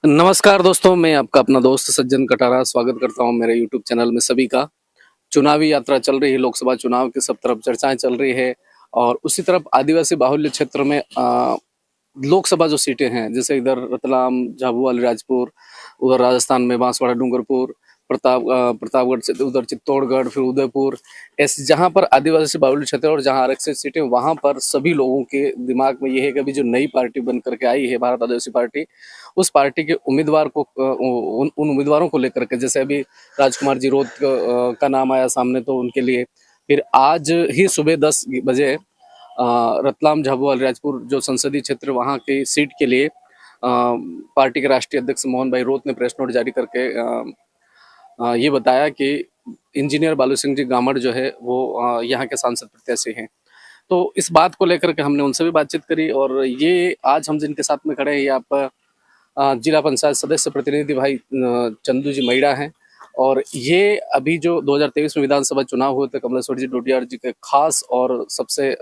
नमस्कार दोस्तों, मैं आपका अपना दोस्त सज्जन कटारा स्वागत करता हूं मेरे यूट्यूब चैनल में सभी का। चुनावी यात्रा चल रही है, लोकसभा चुनाव की सब तरफ चर्चाएं चल रही है और उसी तरफ आदिवासी बाहुल्य क्षेत्र में लोकसभा जो सीटें हैं, जैसे इधर रतलाम, झाबुआ, अलीराजपुर, उधर राजस्थान में बांसवाड़ा, डूंगरपुर, प्रतापगढ़ से उधर चित्तौड़गढ़, फिर उदयपुर, ऐसे जहां पर आदिवासी बाहुल्य क्षेत्र और जहां आरक्षित सीटें, वहां पर सभी लोगों के दिमाग में ये है कि अभी जो नई पार्टी बन करके आई है भारत आदिवासी पार्टी, उस पार्टी के उम्मीदवार को उन उम्मीदवारों को लेकर के, जैसे अभी राजकुमार जी रोत का नाम आया सामने, तो उनके लिए फिर आज ही सुबह 10 बजे रतलाम, झाबुआ, अलीराजपुर जो संसदीय क्षेत्र वहाँ की सीट के लिए पार्टी के राष्ट्रीय अध्यक्ष मोहन भाई रोत ने प्रेस नोट जारी करके ये बताया कि इंजीनियर बालू सिंह जी गामड़ जो है वो यहाँ के सांसद प्रत्याशी हैं। तो इस बात को लेकर के हमने उनसे भी बातचीत करी और ये आज हम जिनके साथ में खड़े हैं, ये आप जिला पंचायत सदस्य प्रतिनिधि भाई चंदू जी मैड़ा हैं और ये अभी जो 2023 में विधानसभा चुनाव हुए थे, कमलेश्वर जी डोडियार जी के खास और सबसे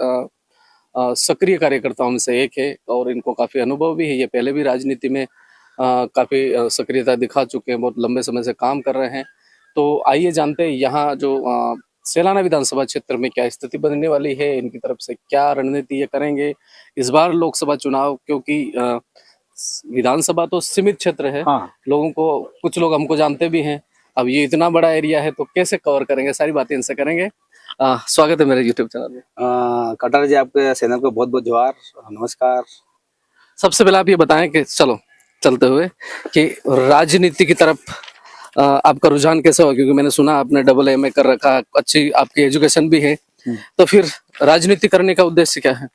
सक्रिय कार्यकर्ताओं में से एक है और इनको काफी अनुभव भी है। ये पहले भी राजनीति में काफी सक्रियता दिखा चुके हैं, बहुत लंबे समय से काम कर रहे हैं। तो आइए जानते हैं यहाँ जो सेलाना विधानसभा क्षेत्र में क्या स्थिति बनने वाली है, इनकी तरफ से क्या रणनीति ये करेंगे इस बार लोकसभा चुनाव, क्योंकि विधानसभा तो सीमित क्षेत्र है। हाँ। लोगों को, कुछ लोग हमको जानते भी हैं, अब ये इतना बड़ा एरिया है तो कैसे कवर करेंगे, सारी बातें इनसे करेंगे। स्वागत है मेरे यूट्यूब चैनल में। कटारा जी, आपके चैनल को बहुत बहुत जोहार, नमस्कार। सबसे पहले आप ये बताएं कि चलो चलते हुए कि राजनीति की तरफ आपका रुझान कैसे हो, क्योंकि मैंने सुना आपने डबल एमए कर रखा, अच्छी आपकी एजुकेशन भी है, तो फिर राजनीति करने का उद्देश्य क्या है?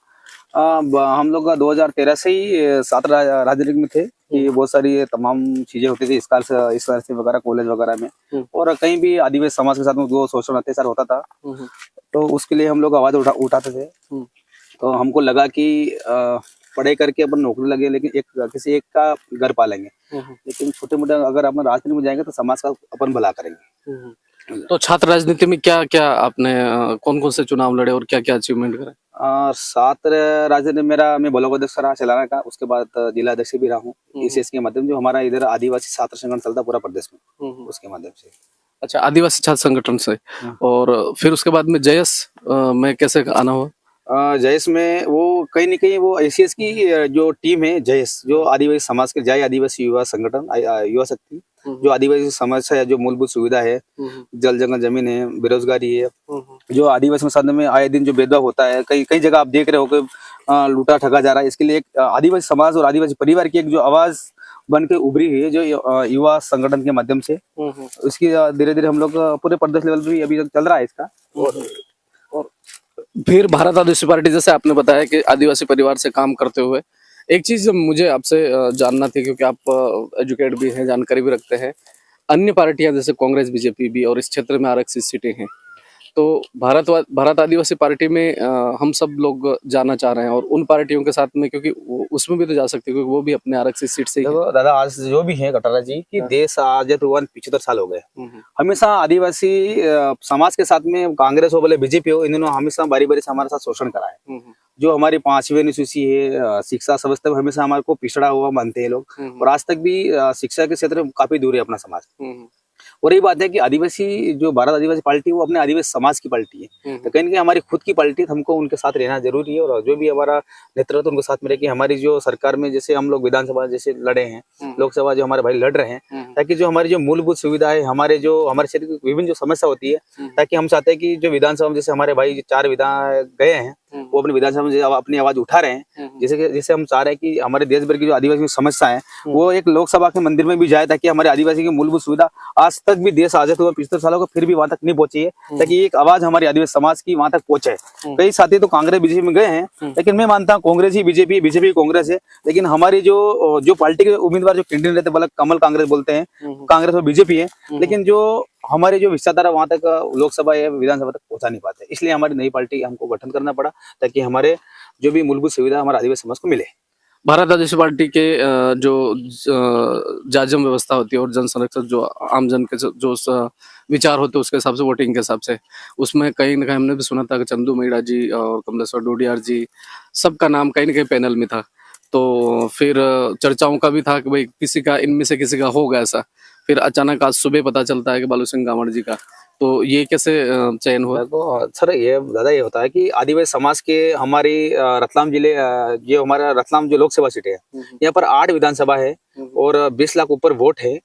हम लोग 2013 से ही साथ राजनीति में थे कि बहुत सारी तमाम चीजें होती थी, स्कॉलरशिप वगैरह कॉलेज वगैरह में, और कहीं भी आदिवासी समाज के साथ में जो शोषण अत्याचार होता था तो उसके लिए हम लोग आवाज उठाते थे। तो हमको लगा कि पढ़ाई करके अपन नौकरी लगे, लेकिन किसी एक का घर पालेंगे, लेकिन छोटे मोटे अगर अपन राजनीति में जाएंगे तो समाज का अपन भला करेंगे। तो छात्र राजनीति में क्या क्या आपने कौन कौन से चुनाव लड़े और क्या क्या अचीवमेंट करे? सात राजनीति मैं ब्लॉक अध्यक्ष रहा सेलाना का, उसके बाद जिला अध्यक्ष भी रहा हूँ ईसीएस के माध्यम, जो हमारा इधर आदिवासी छात्र संगठन चलता पूरा प्रदेश में, उसके माध्यम से। अच्छा, आदिवासी छात्र संगठन से। और फिर उसके बाद में जयस में कैसे आना हुआ? जयस में वो कहीं न कहीं वो एसीएस की जो टीम है, जयस जो आदिवासी समाज के जय आदिवासी युवा संगठन युवा शक्ति, जो आदिवासी समस्या है, जो मूलभूत सुविधा है, जल जंगल जमीन है, बेरोजगारी है, जो आदिवासी समाज में आए दिन जो भेदभाव होता है, कई जगह आप देख रहे हो कि लूटा ठगा जा रहा है, इसके लिए एक आदिवासी समाज और आदिवासी परिवार की एक जो आवाज बन के उभरी है, जो युवा संगठन के माध्यम से, उसकी धीरे धीरे हम लोग पूरे प्रदेश लेवल पे अभी चल रहा है इसका। और फिर भारत आदिवासी पार्टी, जैसे आपने बताया कि आदिवासी परिवार से काम करते हुए, एक चीज मुझे आपसे जानना थी, क्योंकि आप एजुकेट भी हैं, जानकारी भी रखते हैं, अन्य पार्टियां जैसे कांग्रेस, बीजेपी भी, और इस क्षेत्र में आरक्षित सीटें हैं, तो भारत आदिवासी पार्टी में हम सब लोग जाना चाह रहे हैं और उन पार्टियों के साथ में, क्योंकि उसमें भी तो जा सकते हैं क्योंकि वो भी अपने आरक्षित सीट से ही। देखो दादा, आज जो भी है कटारा जी कि देश आजाद हुआ 75 साल हो गए, हमेशा आदिवासी समाज के साथ में कांग्रेस हो बोले बीजेपी हो, इन दोनों हमेशा बारी बारी से हमारे साथ शोषण करा है। जो हमारी 5वीं अनुसूची है, शिक्षा व्यवस्था में हमेशा हमारे को पिछड़ा हुआ मानते हैं लोग, और आज तक भी शिक्षा के क्षेत्र में काफी दूर है अपना समाज। और यही बात है कि आदिवासी जो भारत आदिवासी पार्टी, वो अपने आदिवासी समाज की पार्टी है, तो कहीं ना कहीं हमारी खुद की पार्टी, हमको उनके साथ रहना जरूरी है, और जो भी हमारा नेतृत्व उनके साथ में रहे कि हमारी जो सरकार में, जैसे हम लोग विधानसभा जैसे लड़े हैं, लोकसभा जो हमारे भाई लड़ रहे हैं, ताकि जो हमारी जो मूलभूत सुविधा है, हमारे क्षेत्र की विभिन्न जो समस्या होती है, ताकि हम चाहते हैं कि जो विधानसभा में जैसे हमारे भाई 4 विधान गए हैं, वो अपनी विधानसभा में अपनी आवाज उठा रहे हैं, जैसे हम चाह रहे हैं कि हमारे देश भर की जो आदिवासी समस्या है वो एक लोकसभा के मंदिर में भी जाए, ताकि हमारे आदिवासी की मूलभूत सुविधा आज तक भी देश आजाद हुआ 75 सालों का फिर भी वहां तक नहीं पहुंची है, ताकि एक आवाज हमारी आदिवासी समाज की वहां तक पहुंचे। कई साथी तो कांग्रेस बीजेपी में गए हैं, लेकिन मैं मानता हूँ कांग्रेस ही बीजेपी, बीजेपी कांग्रेस है, लेकिन हमारी जो पार्टी के उम्मीदवार जो कैंडिडेट रहते हैं, कमल कांग्रेस बोलते हैं, कांग्रेस और बीजेपी है, लेकिन जो हमारे जो विचारधारा वहां तक लोकसभा या विधानसभा तक पहुंचा नहीं पाते, इसलिए हमारी नई पार्टी हमको गठन करना पड़ा, ताकि हमारे जो भी मूलभूत सुविधा हमारे आदिवासी समाज को मिले। भारत आदिवासी पार्टी के जो जाजम व्यवस्था होती है और जन संरक्षण, जो आम जन के जो विचार होते हैं उसके हिसाब से, वोटिंग के हिसाब से, उसमें कहीं ना कहीं हमने भी सुना था कि चंदू मैड़ा जी और कमलेश्वर डोडियार जी, सबका नाम कहीं ना कहीं पैनल में था। तो फिर चर्चाओं का भी था कि भाई किसी का इनमें से किसी का होगा ऐसा। फिर अचानक आज सुबह पता चलता है कि बालू सिंह गामड़ जी का। तो ये कैसे चयन हुआ? देखो सर, ये दादा ये होता है कि आदिवासी समाज के हमारी रतलाम जिले जो हमारा रतलाम जो लोकसभा सीट है, यहाँ पर 8 विधानसभा है और 20 लाख ऊपर वोट है,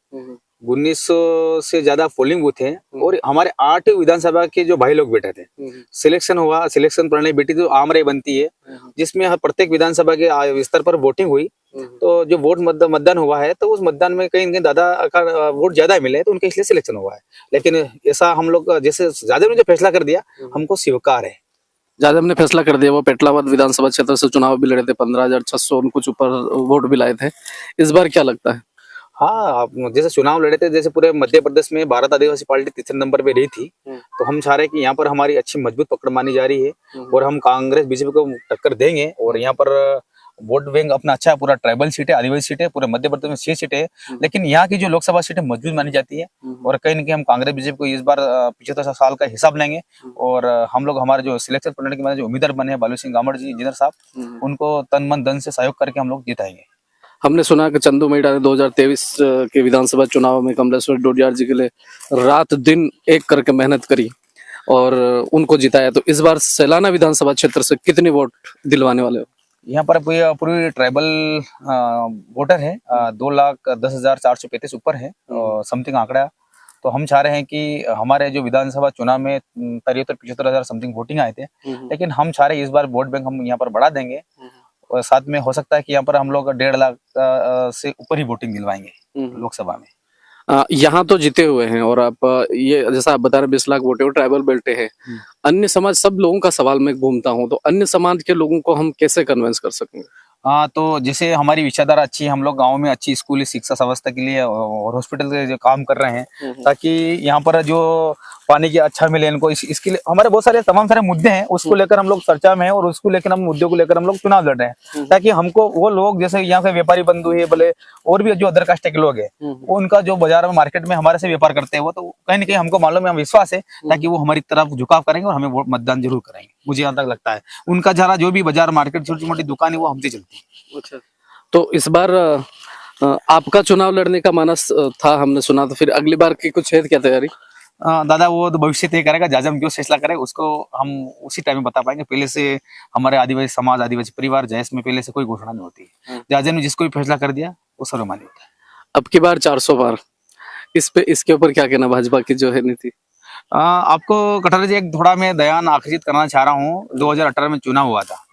1900 से ज्यादा पोलिंग बूथ है और हमारे 8 विधानसभा के जो भाई लोग बैठे थे, सिलेक्शन हुआ, सिलेक्शन प्रणाली बेटी तो आम रही बनती है, जिसमें हर प्रत्येक विधानसभा के स्तर पर वोटिंग हुई। तो जो वोट मतदान हुआ है, तो उस मतदान में कहीं न कहीं दादा का वोट ज्यादा मिले, तो उनके इसलिए सिलेक्शन हुआ है। लेकिन ऐसा हम लोग जैसे ज्यादा ने जो फैसला कर दिया, हमको स्वीकार है। ज्यादा हमने फैसला कर दिया। वो पेटलाबाद विधानसभा क्षेत्र से चुनाव भी लड़े थे, 15,600 कुछ ऊपर वोट भी लाए थे। इस बार क्या लगता है? हाँ, आप जैसे चुनाव लड़े थे, जैसे पूरे मध्य प्रदेश में भारत आदिवासी पार्टी तीसरे नंबर पे रही थी, तो हम चाह रहे हैं कि यहाँ पर हमारी अच्छी मजबूत पकड़ मानी जा रही है और हम कांग्रेस बीजेपी को टक्कर देंगे। और यहाँ पर वोट बैंक अपना अच्छा है, पूरा ट्राइबल सीट है, आदिवासी सीट है, पूरे मध्य प्रदेश में 6 सीटें है, लेकिन यहाँ की जो लोकसभा सीटें मजबूत मानी जाती है। और कहीं न कहीं हम कांग्रेस बीजेपी को इस बार 75 साल का हिसाब लेंगे और हम लोग हमारे जो सिलेक्शन प्रणाली के जो उम्मीदवार बने हैं बालू सिंह गामड़ जी इंजीनियर साहब, उनको तन मन धन से सहयोग करके हम लोग जिताएंगे। हमने सुना कि चंदू मेड़ा ने 2023 के विधानसभा चुनाव में कमलेश्वर डोडियार जी के लिए रात दिन एक करके मेहनत करी और उनको जिताया। तो इस बार सैलाना विधानसभा क्षेत्र से कितने वोट दिलवाने वाले हो? यहाँ पर पूरी ट्राइबल वोटर है, 2,10,435 ऊपर है समथिंग आंकड़ा। तो हम चाह रहे हैं कि हमारे जो विधानसभा चुनाव में 73-75 हजार समथिंग वोटिंग आए थे, लेकिन हम चाह रहे हैं इस बार वोट बैंक हम यहाँ पर बढ़ा देंगे और साथ में हो सकता है कि यहाँ पर हम लोग 1.5 लाख से ऊपर ही वोटिंग दिलवाएंगे लोकसभा में। यहाँ तो जीते हुए हैं और आप ये जैसा आप बता रहे 20 लाख वोटे हो, ट्राइबल बेल्ट है। अन्य समाज, सब लोगों का सवाल मैं घूमता हूँ, तो अन्य समाज के लोगों को हम कैसे कन्विंस कर सकेंगे? हाँ, तो जैसे हमारी विचारधारा अच्छी है, हम लोग गांव में अच्छी स्कूली शिक्षा व्यवस्था के लिए और हॉस्पिटल के जो काम कर रहे हैं, ताकि यहाँ पर जो पानी की अच्छा मिले इनको, इसके लिए हमारे बहुत सारे तमाम सारे मुद्दे हैं, उसको लेकर हम लोग चर्चा में है और उसको लेकर हम मुद्दों को लेकर हम लोग चुनाव लड़ रहे हैं, ताकि हमको वो लोग जैसे यहाँ के व्यापारी बंधु है बोले और भी जो अदर कास्ट के लोग है, उनका जो बाजार में मार्केट में हमारे से व्यापार करते हैं, वो तो कहीं ना कहीं हमको मालूम है, विश्वास है, ताकि वो हमारी तरफ झुकाव करेंगे और हमें वोट मतदान जरूर करेंगे। मुझे यहाँ तक लगता है उनका जरा जो भी बाजार मार्केट छोटी मोटी दुकान है वो हमसे चलती है। अच्छा, तो इस बार आपका चुनाव लड़ने का मानस था, हमने सुना, तो फिर अगली बार की कुछ है क्या तैयारी? दादा वो तो भविष्य तय करेगा, जहाँ हम जो फैसला करें उसको हम उसी टाइम में बता पाएंगे। पहले से हमारे आदिवासी समाज, आदिवासी परिवार जैस में पहले से कोई घोषणा नहीं होती है, जहाँ ने जिसको भी फैसला कर दिया वो सर्वमान्य होता है। अब की बार 400 पार, इसके ऊपर क्या कहना भाजपा की जो है नीति? आपको कटारा जी एक थोड़ा मैं बयान आकर्षित करना चाह रहा हूँ। 2018 में चुनाव हुआ था,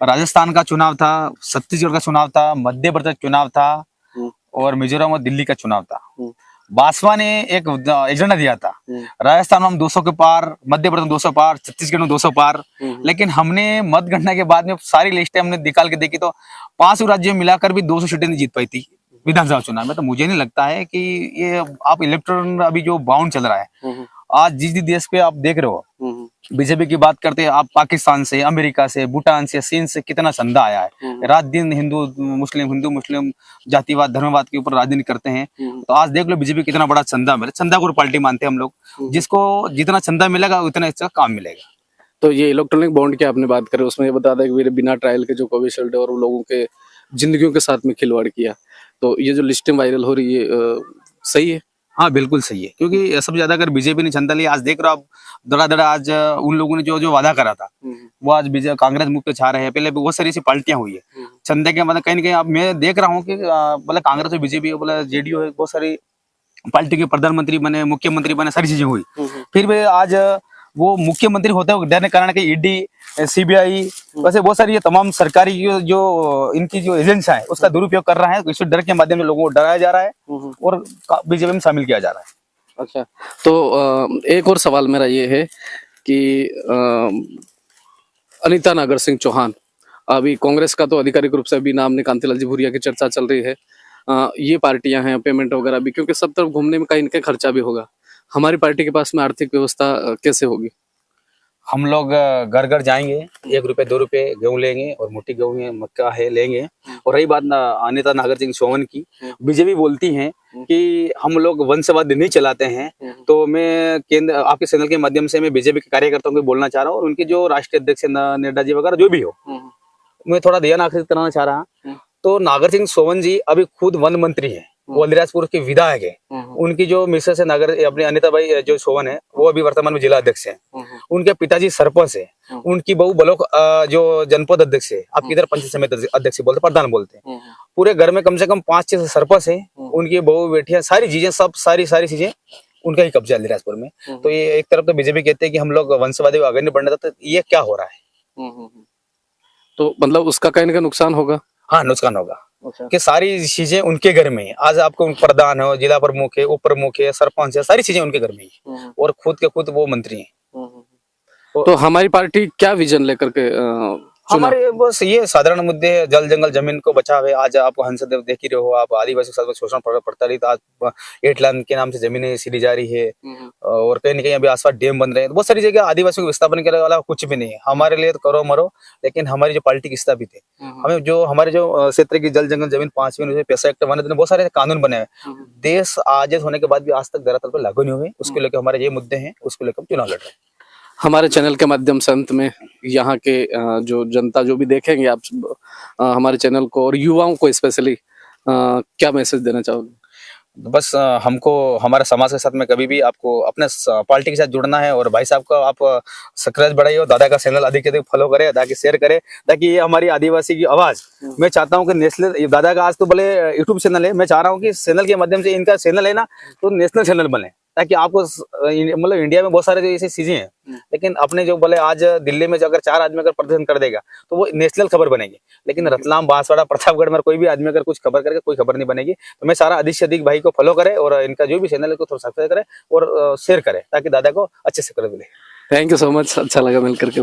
राजस्थान का चुनाव था, छत्तीसगढ़ का चुनाव था, मध्य प्रदेश चुनाव था और मिजोरम और दिल्ली का चुनाव था। बासवा ने एक एजेंडा दिया था, राजस्थान में हम 200 के पार, मध्य प्रदेश में 200 पार, छत्तीसगढ़ में 200 पार, लेकिन हमने मतगणना के बाद में सारी लिस्टें हमने निकाल के देखी तो 5 राज्यों में मिलाकर भी 200 सीटें नहीं जीत पाई थी विधानसभा चुनाव में। तो मुझे नहीं लगता है कि ये आप इलेक्ट्रॉन अभी जो बाउंड चल रहा है, आज जिस देश पे आप देख रहे हो, बीजेपी की बात करते हैं आप, पाकिस्तान से, अमेरिका से, भूटान से, चीन से कितना चंदा आया है, रात दिन हिंदू मुस्लिम जातिवाद धर्मवाद के ऊपर राजनीति करते हैं। तो आज देख लो बीजेपी कितना बड़ा चंदा मिले, चंदा को पार्टी मानते हैं हम लोग, जिसको जितना चंदा मिलेगा उतना इसका काम मिलेगा। तो ये इलेक्ट्रॉनिक बॉन्ड की आपने बात करें, उसमें ये बता दें कि बिना ट्रायल के जो कोविशील्ड और लोगों के जिंदगियों के साथ में खिलवाड़ किया, तो ये जो लिस्टें वायरल हो रही है सही है? हाँ बिल्कुल सही है, क्योंकि सबसे ज्यादा अगर बीजेपी ने चंदा लिया, आज देख रहे हो आप दड़ा आज उन लोगों ने जो वादा करा था वो आज कांग्रेस मुख पे छा रहे हैं। पहले बहुत सारी ऐसी पार्टियां हुई है चंदे के, मतलब कहीं ना कहीं अब मैं देख रहा हूँ कि बोले कांग्रेस और बीजेपी बोले जेडीयू है, बहुत सारी पार्टी के प्रधानमंत्री बने, मुख्यमंत्री बने, सारी चीजें हुई, फिर भी आज वो मुख्यमंत्री होते हैं डरने कारण के ईडी, सीबीआई, वैसे बहुत सारी ये तमाम सरकारी जो इनकी जो एजेंसियां है उसका दुरुपयोग कर रहा है। इस डर के माध्यम से लोगों को डराया जा रहा है और बीजेपी में शामिल किया जा रहा है। अच्छा, तो एक और सवाल मेरा ये है कि अनीता नागर सिंह चौहान, अभी कांग्रेस का तो आधिकारिक रूप से अभी नाम ने कांतिलाल जी भूरिया की चर्चा चल रही है, ये पार्टियां हैं, पेमेंट वगैरह भी, क्योंकि सब तरफ घूमने में कहीं इनका खर्चा भी होगा, हमारी पार्टी के पास में आर्थिक व्यवस्था कैसे होगी? हम लोग घर घर जाएंगे, 1 रुपए 2 रुपए गेहूं लेंगे और मोटी गेहूं है, मक्का है लेंगे। और रही बात अनीता नागर सिंह चौहान की, बीजेपी बोलती है कि हम लोग वंशवाद नहीं चलाते हैं, तो मैं केंद्र आपके चैनल के माध्यम से मैं बीजेपी के कार्यकर्ताओं को बोलना चाह रहा हूँ और उनके जो राष्ट्रीय अध्यक्ष नड्डा जी वगैरह जो भी हो, मैं थोड़ा ध्यान आकर्षित कराना चाह रहा हूँ। तो नागर सिंह सोवन जी अभी खुद वन मंत्री है, वो अलीराजपुर के विधायक है। उनकी जो मिसेस है नागर अपनी अनिता भाई जो सोवन है, वो अभी वर्तमान में जिला अध्यक्ष है। उनके पिताजी सरपंच है, उनकी बहू ब्लॉक जो जनपद अध्यक्ष है, आप किधर पंचायत समिति अध्यक्ष बोलते, प्रधान बोलते हैं। पूरे घर में कम से कम 5-6 सरपंच है, उनकी बहू बेटियां, सारी चीजें सब सारी चीजें उनका ही कब्जा है अलीराजपुर में। तो ये एक तरफ तो बीजेपी कहते हैं कि हम लोग वंशवादी को आगे नहीं बढ़ने देते, तो ये क्या हो रहा है? तो मतलब उसका कहीं ना कहीं नुकसान होगा। हाँ, नुकसान होगा कि सारी चीजें उनके घर में ही। आज आपको प्रधान हो, जिला प्रमुख है, उप प्रमुख है, सरपंच है, सारी चीजें उनके घर में ही, और खुद के खुद वो मंत्री हैं। तो हमारी पार्टी क्या विजन लेकर के हमारे बस ये साधारण मुद्दे हैं, जल जंगल जमीन को बचावे। आज आप हंसदेव देख ही रहे हो, आप आदिवासी के साथ शोषण पड़ता रही, तो आज 8 लाख के नाम से जमीनें सीधी जा रही है, और कहीं ना कहीं अभी आसपास डैम बन रहे हैं। तो बहुत सारी जगह आदिवासियों को विस्थापन करने वाला कुछ भी नहीं है। हमारे लिए तो करो मरो, लेकिन हमारी जो पार्टी की स्थापित है, हमें जो हमारे जो क्षेत्र की जल जंगल जमीन 5 पैसा एक्ट बने, बहुत सारे कानून बने हैं। देश आजाद होने के बाद भी आज तक धरातल पर लागू नहीं हुए। उसको लेकर हमारे ये मुद्दे हैं, उसको लेकर चुनाव लड़ रहे हैं। हमारे चैनल के माध्यम से अंत में यहाँ के जो जनता जो भी देखेंगे आप हमारे चैनल को, और युवाओं को स्पेशली क्या मैसेज देना चाहोगे? बस हमको हमारे समाज के साथ में कभी भी आपको अपने पार्टी के साथ जुड़ना है। और भाई साहब का आप सब्सक्राइब बढ़ाइए और दादा का चैनल अधिक से अधिक फॉलो करें, ताकि शेयर करें, ताकि ये हमारी आदिवासी की आवाज, मैं चाहता हूँ कि नेशनल, दादा का आज तो भले यूट्यूब चैनल है, मैं चाह रहा हूँ कि चैनल के माध्यम से, इनका चैनल है ना, तो नेशनल चैनल बने, ताकि आपको मतलब इंडिया में बहुत सारे ऐसी चीजें हैं, लेकिन अपने जो बोले आज दिल्ली में जो अगर 4 आदमी अगर प्रदर्शन कर देगा तो वो नेशनल खबर बनेगी, लेकिन रतलाम, बांसवाड़ा, प्रतापगढ़ में कोई भी आदमी अगर कुछ खबर करके कोई खबर नहीं बनेगी। तो मैं सारा अधिक से अधिक भाई को फॉलो करे, और इनका जो भी चैनल है को थोड़ा सब्सक्राइब करे और शेयर करे, ताकि दादा को अच्छे से कर मिले। थैंक यू सो मच, अच्छा लगा मिलकर के।